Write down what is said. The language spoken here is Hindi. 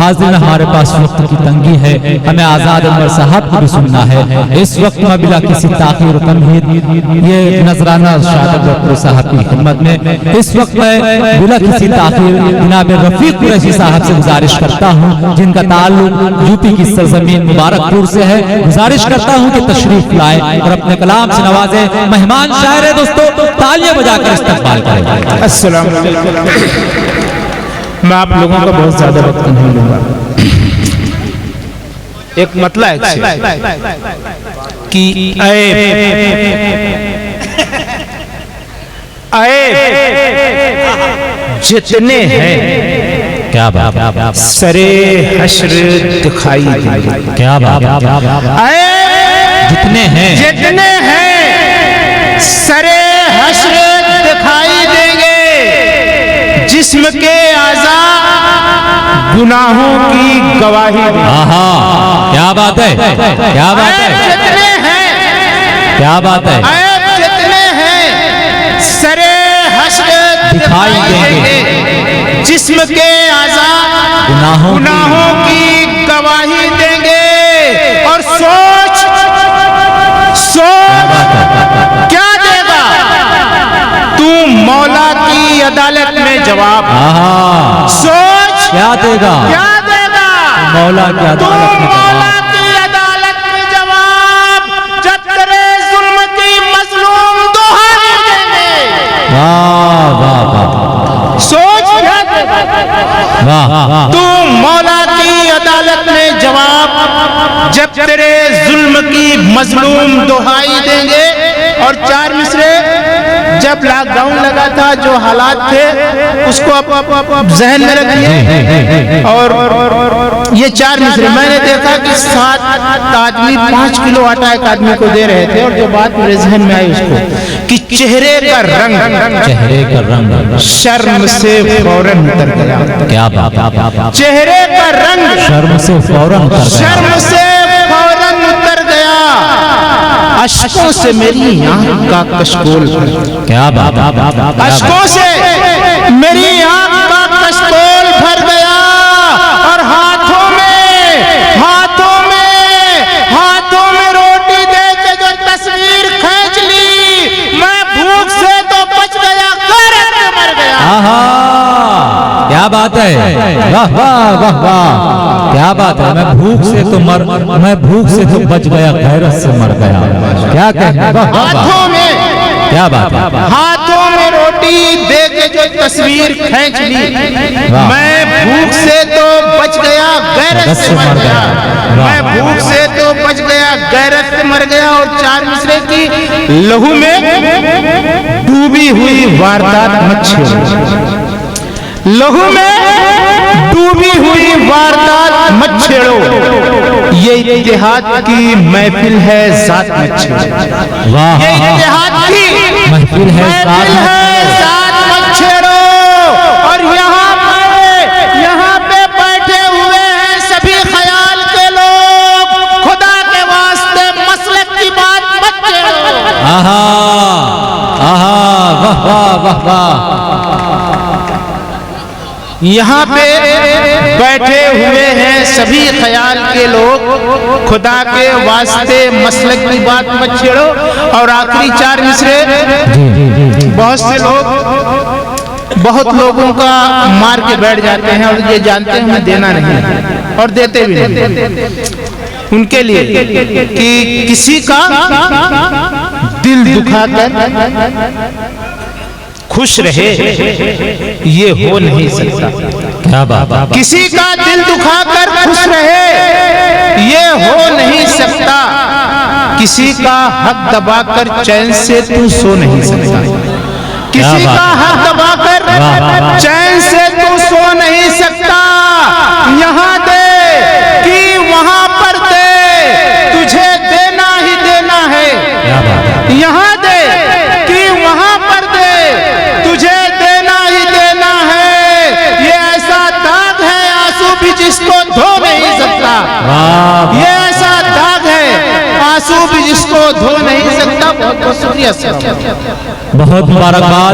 हाजिर हमारे पास वक्त की तंगी है, हमें आजाद अनवर साहब को भी सुनना है। इस वक्त में बिला किसी ताखीर तमहीद ये नजराना शाद डॉक्टर साहब की खिदमत में इस वक्त मैं बिला किसी ताखीर जनाब रफीक कुरैशी साहब से गुजारिश करता हूँ, जिनका ताल्लुक यूपी की सरजमीन मुबारकपुर से है। गुजारिश करता हूँ कि तशरीफ लाए और अपने कलाम से नवाजे। मेहमान शायर है दोस्तों, तालियां बजाकर इस्तकबाल करें। अस्सलाम वालेकुम। मैं आप लोगों का बहुत ज्यादा वक्त नहीं लूंगा। एक मतला है कि जितने हैं क्या बात, सरे हश्र दिखाई देंगे। क्या बात, जितने हैं सरे हश्र दिखाई देंगे, जिस्म के आज़ा गुनाहों की गवाही देंगे। आहा, क्या बात है, क्या बात है, जितने हैं, क्या बात है, जितने हैं सरे हश्र दिखाई देंगे, जिस्म के आज़ा गुनाहों की गवाही देंगे। और सोच क्या देगा तू मौला की अदालत में जवाब। सोच क्या देगा, क्या देगा मौला की अदालत में जवाब। की अदालत में जवाब, जब तेरे जुल्म की मजलूम दुहाई देंगे। वाह वाह वाह, सोच क्या देगा वाह, तू मौला की अदालत में जवाब, जब तेरे जुल्म की मजलूम दुहाई देंगे। और चार मिसरे, जब लॉकडाउन लगा था जो हालात थे उसको आप जहन में रखिए। और ये चार मिसरे मैंने देखा कि 7 आदमी 5 किलो आटा एक आदमी को दे रहे थे। और जो बात मेरे जहन में आई उसको कि चेहरे का रंग शर्म से फौरन उतर गया। क्या बात, चेहरे का रंग शर्म से फौरन उतर गया। अश्कों से मेरी आंख का कशकोल, क्या बात, अश्कों से मेरी आंख का कशकोल भर गया। और हाथों में रोटी दे के जो तस्वीर खींच ली, मैं भूख से तो बच गया, गैरत से मर गया। आहा, क्या बात है, वाह वाह वाह वाह, क्या बात है। मैं भूख से तो बच गया, गैरत से मर गया। क्या कहना, हाथों में, क्या बात है, हाथों में रोटी दे के जो तस्वीर खींच ली, मैं भूख से तो बच गया, गैरत से मर गया। मैं भूख से तो बच गया, गैरत से मर गया। और चार मिसरे की लहू में डूबी हुई वारदात मत छेड़ो, लहू में डूबी हुई वारदात मत छेड़ो। ये इत्तेहाद की महफिल है, जात मत छेड़ो। वाह, ये इत्तेहाद की महफिल है, जात मत छेड़ो। और यहाँ पे बैठे हुए हैं सभी ख्याल के लोग, खुदा के वास्ते मसलक की बात मत छेड़ो। आहा आहा, वाह वाह वाह वाह। यहाँ पे बैठे हुए हैं सभी ख्याल के लोग, खुदा के वास्ते मसलक की बात मत छेड़ो। और आखिरी चार मिसरे, बहुत से लोग बहुत लोगों का मार के बैठ जाते हैं और ये जानते हैं हमें देना नहीं और देते भी नहीं उनके लिए कि किसी का दिल दुखाकर खुश रहे ये हो नहीं सकता। क्या बात, किसी का दिल दुखाकर खुश रहे ये हो नहीं सकता। किसी का हक दबाकर चैन से तू सो नहीं सकता। किसी का हक दबाकर चैन से तू सो नहीं सकता। यहाँ दे कि वहां पर दे, तुझे देना ही देना है। यहाँ दे कि वहां पर दे, तुझे देना ही देना है। ये ऐसा दाग है आंसू भी जिसको धो नहीं सकता। ये ऐसा दाग है आंसू भी जिसको धो नहीं सकता। बहुत बहुत शुक्रिया, बहुत मुबारकबाद।